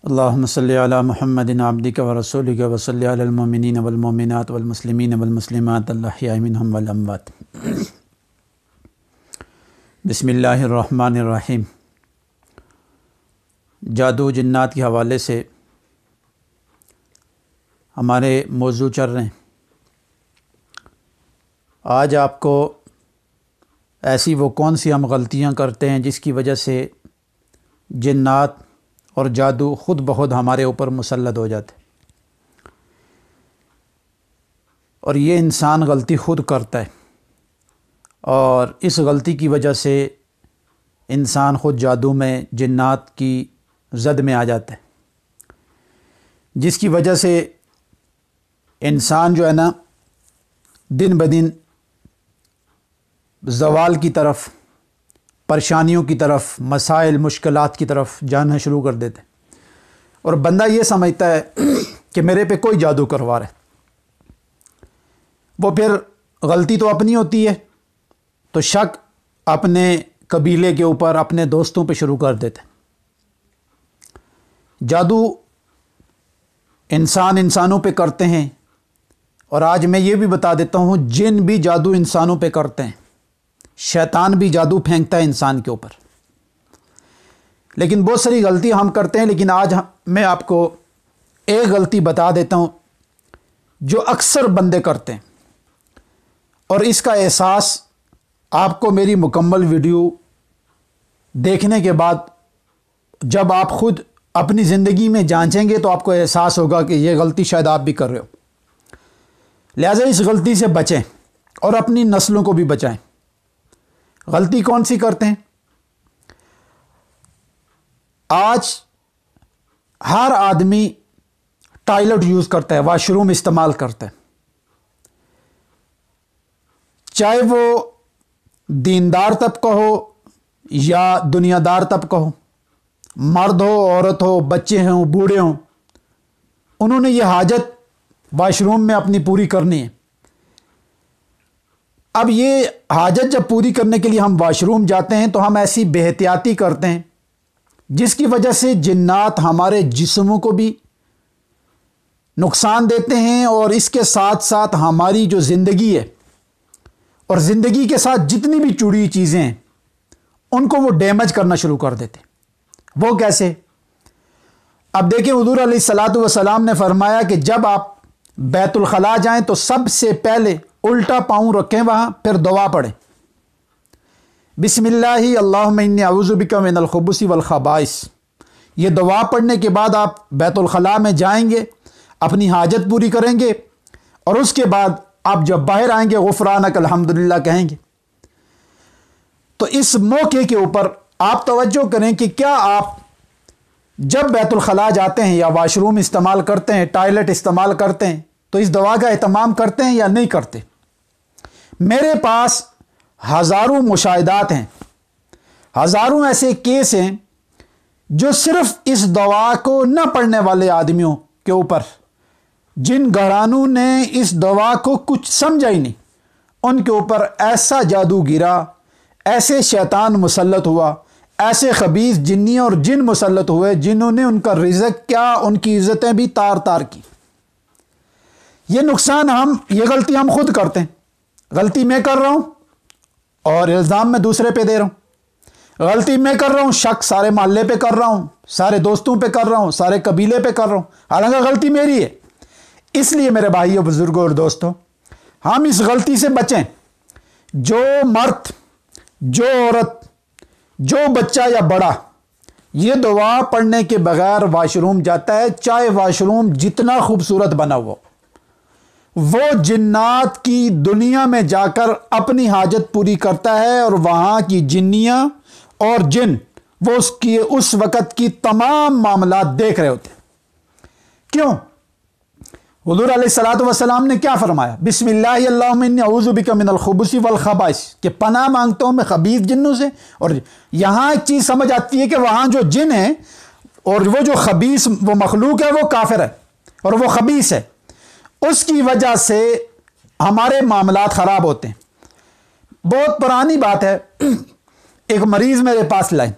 اللہم صلی علی محمد عبدک و رسولک و صلی علی المؤمنین والمؤمنات والمسلمین والمسلمات الاحیاء منہم والاموات۔ بسم اللہ الرحمن الرحیم۔ جادو جنات کے حوالے سے ہمارے موضوع چل رہے ہیں۔ آج آپ کو ایسی وہ کون سی ہم غلطیاں کرتے ہیں جس کی وجہ سے جنات اور جادو خود بخود ہمارے اوپر مسلط ہو جاتے، اور یہ انسان غلطی خود کرتا ہے، اور اس غلطی کی وجہ سے انسان خود جادو میں جنات کی زد میں آ جاتا ہے، جس کی وجہ سے انسان جو ہے نا دن بدن زوال کی طرف، پریشانیوں کی طرف، مسائل مشکلات کی طرف جانا شروع کر دیتے، اور بندہ یہ سمجھتا ہے کہ میرے پہ کوئی جادو کروا رہا ہے۔ وہ پھر غلطی تو اپنی ہوتی ہے تو شک اپنے قبیلے کے اوپر، اپنے دوستوں پہ شروع کر دیتے۔ جادو انسانوں پہ کرتے ہیں، اور آج میں یہ بھی بتا دیتا ہوں جن بھی جادو انسانوں پہ کرتے ہیں، شیطان بھی جادو پھینکتا ہے انسان کے اوپر۔ لیکن بہت ساری غلطی ہم کرتے ہیں، لیکن آج میں آپ کو ایک غلطی بتا دیتا ہوں جو اکثر بندے کرتے ہیں، اور اس کا احساس آپ کو میری مکمل ویڈیو دیکھنے کے بعد جب آپ خود اپنی زندگی میں جانچیں گے تو آپ کو احساس ہوگا کہ یہ غلطی شاید آپ بھی کر رہے ہو۔ لہٰذا اس غلطی سے بچیں اور اپنی نسلوں کو بھی بچائیں۔ غلطی کون سی کرتے ہیں؟ آج ہر آدمی ٹوائلٹ یوز کرتا ہے، واش روم استعمال کرتا ہے، چاہے وہ دیندار طبقہ ہو یا دنیا دار طبقہ ہو، مرد ہو، عورت ہو، بچے ہوں، بوڑھے ہوں، انہوں نے یہ حاجت واش روم میں اپنی پوری کرنی ہے۔ اب یہ حاجت جب پوری کرنے کے لیے ہم واش روم جاتے ہیں تو ہم ایسی بے احتیاطی کرتے ہیں جس کی وجہ سے جنات ہمارے جسموں کو بھی نقصان دیتے ہیں، اور اس کے ساتھ ساتھ ہماری جو زندگی ہے اور زندگی کے ساتھ جتنی بھی جڑی چیزیں ہیں ان کو وہ ڈیمیج کرنا شروع کر دیتے۔ وہ کیسے؟ اب دیکھیں، حضور علیہ الصلوۃ والسلام نے فرمایا کہ جب آپ بیت الخلاء جائیں تو سب سے پہلے الٹا پاؤں رکھیں وہاں، پھر دعا پڑھیں، بسم اللہ اللہم انی اعوذ بک من الخبث والخبائث۔ یہ دعا پڑھنے کے بعد آپ بیت الخلاء میں جائیں گے، اپنی حاجت پوری کریں گے، اور اس کے بعد آپ جب باہر آئیں گے غفرانک الحمدللہ کہیں گے۔ تو اس موقع کے اوپر آپ توجہ کریں کہ کیا آپ جب بیت الخلاء جاتے ہیں یا واش روم استعمال کرتے ہیں، ٹوائلٹ استعمال کرتے ہیں، تو اس دعا کا اہتمام کرتے ہیں یا نہیں کرتے؟ میرے پاس ہزاروں مشاہدات ہیں، ہزاروں ایسے کیس ہیں جو صرف اس دعا کو نہ پڑھنے والے آدمیوں کے اوپر، جن گھرانوں نے اس دعا کو کچھ سمجھا ہی نہیں، ان کے اوپر ایسا جادو گرا، ایسے شیطان مسلط ہوا، ایسے خبیث جنی اور جن مسلط ہوئے جنہوں نے ان کا رزق کیا، ان کی عزتیں بھی تار تار کی۔ یہ نقصان یہ غلطی ہم خود کرتے ہیں۔ غلطی میں کر رہا ہوں اور الزام میں دوسرے پہ دے رہا ہوں، غلطی میں کر رہا ہوں، شک سارے محلے پہ کر رہا ہوں، سارے دوستوں پہ کر رہا ہوں، سارے قبیلے پہ کر رہا ہوں، حالانکہ غلطی میری ہے۔ اس لیے میرے بھائیوں، بزرگوں اور دوستوں، ہم اس غلطی سے بچیں۔ جو مرد، جو عورت، جو بچہ یا بڑا یہ دعا پڑھنے کے بغیر واش روم جاتا ہے، چاہے واش روم جتنا خوبصورت بنا ہوا، وہ جنات کی دنیا میں جا کر اپنی حاجت پوری کرتا ہے، اور وہاں کی جنیاں اور جن وہ اس وقت کی تمام معاملات دیکھ رہے ہوتے ہیں۔ کیوں؟ حضور علیہ الصلوۃ والسلام نے کیا فرمایا؟ بسم اللہ اللہم انی اعوذ بک من الخبث والخبائث، کہ پناہ مانگتا ہوں میں خبیث جنوں سے۔ اور یہاں ایک چیز سمجھ آتی ہے کہ وہاں جو جن ہیں اور وہ جو خبیث وہ مخلوق ہے وہ کافر ہے اور وہ خبیث ہے، اس کی وجہ سے ہمارے معاملات خراب ہوتے ہیں۔ بہت پرانی بات ہے، ایک مریض میرے پاس لائے،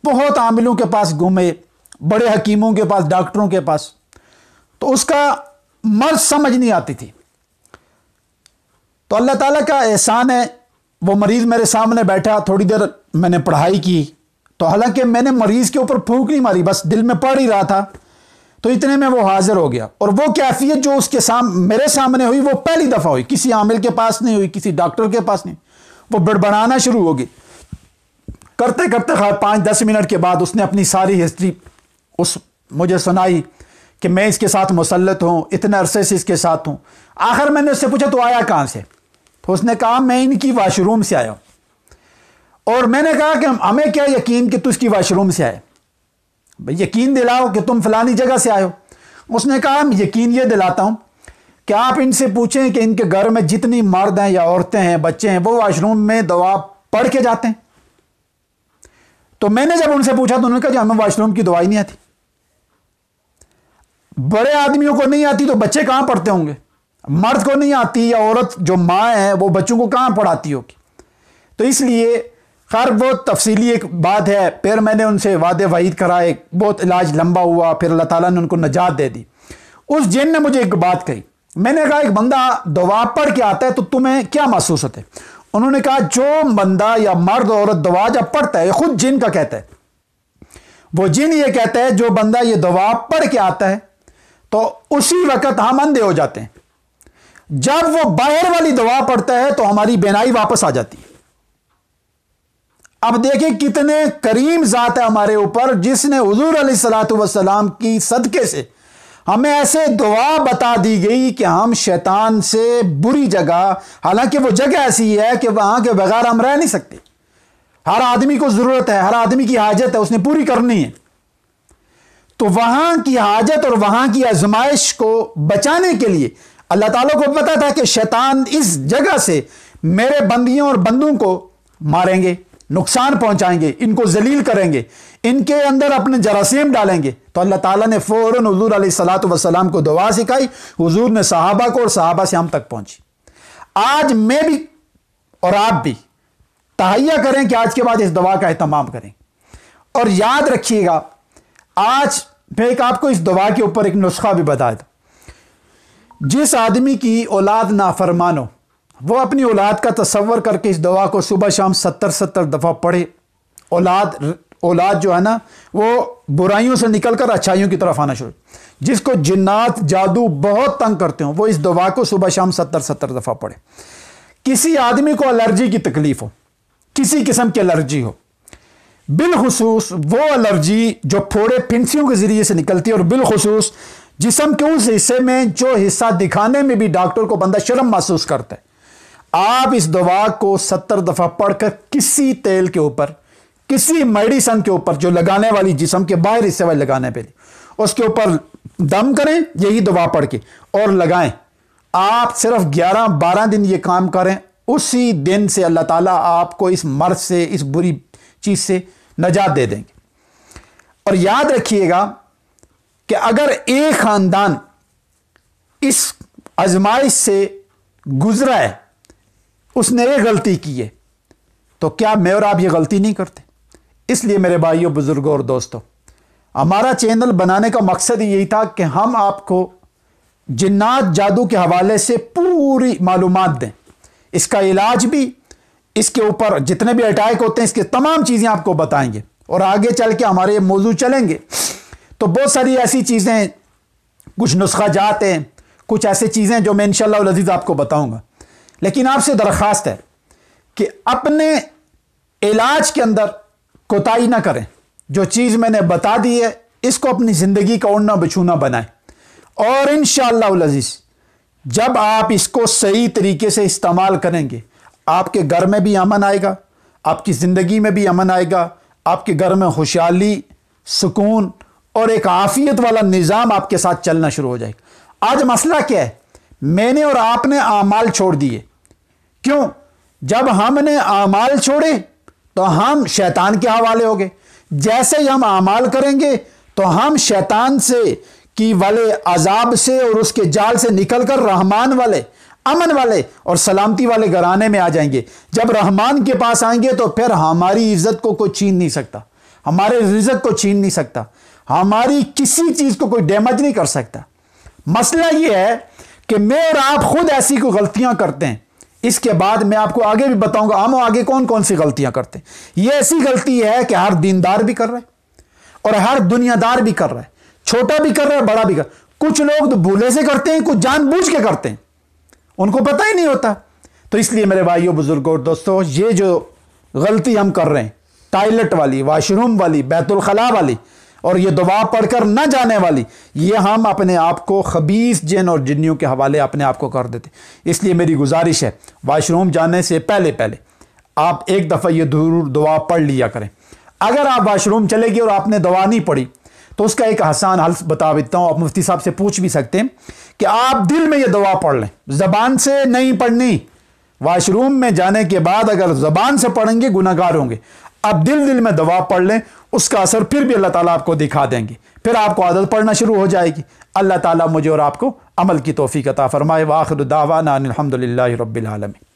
بہت عاملوں کے پاس گھومے، بڑے حکیموں کے پاس، ڈاکٹروں کے پاس، تو اس کا مرض سمجھ نہیں آتی تھی. تو اللہ تعالیٰ کا احسان ہے، وہ مریض میرے سامنے بیٹھا، تھوڑی دیر میں نے پڑھائی کی، تو حالانکہ میں نے مریض کے اوپر پھونک نہیں ماری، بس دل میں پڑھ ہی رہا تھا، تو اتنے میں وہ حاضر ہو گیا. اور وہ کیفیت جو اس کے میرے سامنے ہوئی، وہ پہلی دفعہ ہوئی، کسی عامل کے پاس نہیں ہوئی، کسی ڈاکٹر کے پاس نہیں. وہ بڑبڑانا شروع ہو گئی. کرتے کرتے 5-10 منٹ کے بعد اس نے اپنی ساری ہسٹری مجھے سنائی کہ میں اس کے ساتھ مسلط ہوں، اتنے عرصے سے اس کے ساتھ ہوں. آخر میں نے اس سے پوچھا تو آیا کہاں سے؟ تو اس نے کہا میں ان کی واش روم سے آیا ہوں. اور میں نے کہا کہ ہمیں کیا یقین کہ تو اس کی واش روم سے آئے، یقین دلاؤ کہ تم فلانی جگہ سے آئے ہو. اس نے کہا میں یقین یہ دلاتا ہوں کہ آپ ان سے پوچھیں کہ ان کے گھر میں جتنی مرد ہیں یا عورتیں ہیں، بچے ہیں، وہ واش روم میں دعا پڑھ کے جاتے ہیں. تو میں نے جب ان سے پوچھا تو انہوں نے کہا جی ہمیں واش روم کی دعائی نہیں آتی. بڑے آدمیوں کو نہیں آتی تو بچے کہاں پڑھتے ہوں گے؟ مرد کو نہیں آتی یا عورت جو ماں ہے وہ بچوں کو کہاں پڑھاتی ہوگی؟ تو اس لیے خیر وہ تفصیلی ایک بات ہے. پھر میں نے ان سے وعدے وعید کرائے، بہت علاج لمبا ہوا، پھر اللہ تعالیٰ نے ان کو نجات دے دی. اس جن نے مجھے ایک بات کہی، میں نے کہا ایک بندہ دعا پڑھ کے آتا ہے تو تمہیں کیا محسوس ہوتا ہے؟ انہوں نے کہا جو بندہ یا مرد عورت دعا جب پڑھتا ہے، خود جن کا کہتا ہے، وہ جن یہ کہتا ہے جو بندہ یہ دعا پڑھ کے آتا ہے تو اسی وقت ہم اندھے ہو جاتے ہیں. جب وہ باہر والی دعا پڑھتا ہے تو ہماری بینائی واپس آ جاتی ہے. اب دیکھیں کتنے کریم ذات ہے ہمارے اوپر، جس نے حضور علیہ الصلوۃ والسلام کی صدقے سے ہمیں ایسے دعا بتا دی گئی کہ ہم شیطان سے بری جگہ، حالانکہ وہ جگہ ایسی ہے کہ وہاں کے بغیر ہم رہ نہیں سکتے. ہر آدمی کو ضرورت ہے، ہر آدمی کی حاجت ہے، اس نے پوری کرنی ہے. تو وہاں کی حاجت اور وہاں کی آزمائش کو بچانے کے لیے اللہ تعالیٰ کو پتا تھا کہ شیطان اس جگہ سے میرے بندیوں اور بندوں کو ماریں گے، نقصان پہنچائیں گے، ان کو ذلیل کریں گے، ان کے اندر اپنے جراثیم ڈالیں گے. تو اللہ تعالیٰ نے فوراً حضور علیہ الصلوۃ والسلام کو دعا سکھائی. حضور نے صحابہ کو، اور صحابہ سے ہم تک پہنچی. آج میں بھی اور آپ بھی تہیہ کریں کہ آج کے بعد اس دعا کا اہتمام کریں. اور یاد رکھیے گا، آج میں ایک آپ کو اس دعا کے اوپر ایک نسخہ بھی بتا دوں. جس آدمی کی اولاد نافرمان ہو، وہ اپنی اولاد کا تصور کر کے اس دعا کو صبح شام 70 دفعہ پڑھے. اولاد جو ہے نا وہ برائیوں سے نکل کر اچھائیوں کی طرف آنا شروع. جس کو جنات جادو بہت تنگ کرتے ہوں وہ اس دعا کو صبح شام 70 دفعہ پڑھے. کسی آدمی کو الرجی کی تکلیف ہو، کسی قسم کی الرجی ہو، بالخصوص وہ الرجی جو پھوڑے پھنسیوں کے ذریعے سے نکلتی ہے، اور بالخصوص جسم کے اس حصے میں جو حصہ دکھانے میں بھی ڈاکٹر کو بندہ شرم محسوس کرتا ہے، آپ اس دعا کو 70 دفعہ پڑھ کر کسی تیل کے اوپر، کسی میڈیسن کے اوپر جو لگانے والی جسم کے باہر حصے والے لگانے پہ اس کے اوپر دم کریں، یہی دعا پڑھ کے اور لگائیں. آپ صرف 11-12 دن یہ کام کریں، اسی دن سے اللہ تعالیٰ آپ کو اس مرض سے، اس بری چیز سے نجات دے دیں گے. اور یاد رکھیے گا کہ اگر ایک خاندان اس آزمائش سے گزرا ہے، اس نے ایک غلطی کی ہے، تو کیا میں اور آپ یہ غلطی نہیں کرتے؟ اس لیے میرے بھائیوں، بزرگوں اور دوستوں، ہمارا چینل بنانے کا مقصد یہی تھا کہ ہم آپ کو جنات جادو کے حوالے سے پوری معلومات دیں، اس کا علاج بھی، اس کے اوپر جتنے بھی اٹیک ہوتے ہیں اس کے تمام چیزیں آپ کو بتائیں گے. اور آگے چل کے ہمارے موضوع چلیں گے تو بہت ساری ایسی چیزیں، کچھ نسخہ جات ہیں، کچھ ایسی چیزیں جو میں انشاءاللہ العزیز آپ کو بتاؤں گا. لیکن آپ سے درخواست ہے کہ اپنے علاج کے اندر کوتاہی نہ کریں. جو چیز میں نے بتا دی ہے اس کو اپنی زندگی کا اوڑھنا بچھونا بنائیں، اور انشاءاللہ العزیز جب آپ اس کو صحیح طریقے سے استعمال کریں گے، آپ کے گھر میں بھی امن آئے گا، آپ کی زندگی میں بھی امن آئے گا، آپ کے گھر میں خوشحالی، سکون اور ایک عافیت والا نظام آپ کے ساتھ چلنا شروع ہو جائے گا. آج مسئلہ کیا ہے؟ میں نے اور آپ نے اعمال چھوڑ دیے. کیوں؟ جب ہم نے اعمال چھوڑے تو ہم شیطان کے حوالے ہو گئے. جیسے ہی ہم اعمال کریں گے تو ہم شیطان سے کی والے عذاب سے اور اس کے جال سے نکل کر رحمان والے، امن والے اور سلامتی والے گھرانے میں آ جائیں گے. جب رحمان کے پاس آئیں گے تو پھر ہماری عزت کو کوئی چھین نہیں سکتا، ہمارے رزق کو چھین نہیں سکتا، ہماری کسی چیز کو کوئی ڈیمیج نہیں کر سکتا۔ مسئلہ یہ ہے کہ میں اور آپ خود ایسی کوئی غلطیاں کرتے ہیں، اس کے بعد میں آپ کو آگے بھی بتاؤں گا ہم آگے کون کون سی غلطیاں کرتے ہیں۔ یہ ایسی غلطی ہے کہ ہر دیندار بھی کر رہا ہے اور ہر دنیا دار بھی کر رہا ہے، چھوٹا بھی کر رہا ہے، بڑا بھی کر رہا ہے۔ کچھ لوگ تو بھولے سے کرتے ہیں، کچھ جان بوجھ کے کرتے ہیں، ان کو پتہ ہی نہیں ہوتا۔ تو اس لیے میرے بھائیوں، بزرگوں اور دوستوں، یہ جو غلطی ہم کر رہے ہیں، ٹائلٹ والی، واش روم والی، بیت الخلاء والی، اور یہ دعا پڑھ کر نہ جانے والی، یہ ہم اپنے آپ کو خبیث جن اور جنیوں کے حوالے اپنے آپ کو کر دیتے۔ اس لیے میری گزارش ہے، واش روم جانے سے پہلے آپ ایک دفعہ یہ ضرور دعا پڑھ لیا کریں۔ اگر آپ واش روم چلے گئے اور آپ نے دعا نہیں پڑھی تو اس کا ایک آسان حل بتا دیتا ہوں، آپ مفتی صاحب سے پوچھ بھی سکتے ہیں کہ آپ دل میں یہ دعا پڑھ لیں، زبان سے نہیں پڑھنی۔ واش روم میں جانے کے بعد اگر زبان سے پڑھیں گے گناہ گار ہوں گے، اب دل میں دعا پڑھ لیں، اس کا اثر پھر بھی اللہ تعالیٰ آپ کو دکھا دیں گے، پھر آپ کو عادت پڑھنا شروع ہو جائے گی۔ اللہ تعالیٰ مجھے اور آپ کو عمل کی توفیق عطا فرمائے۔ وآخر دعوانا ان الحمد للہ رب العالمین۔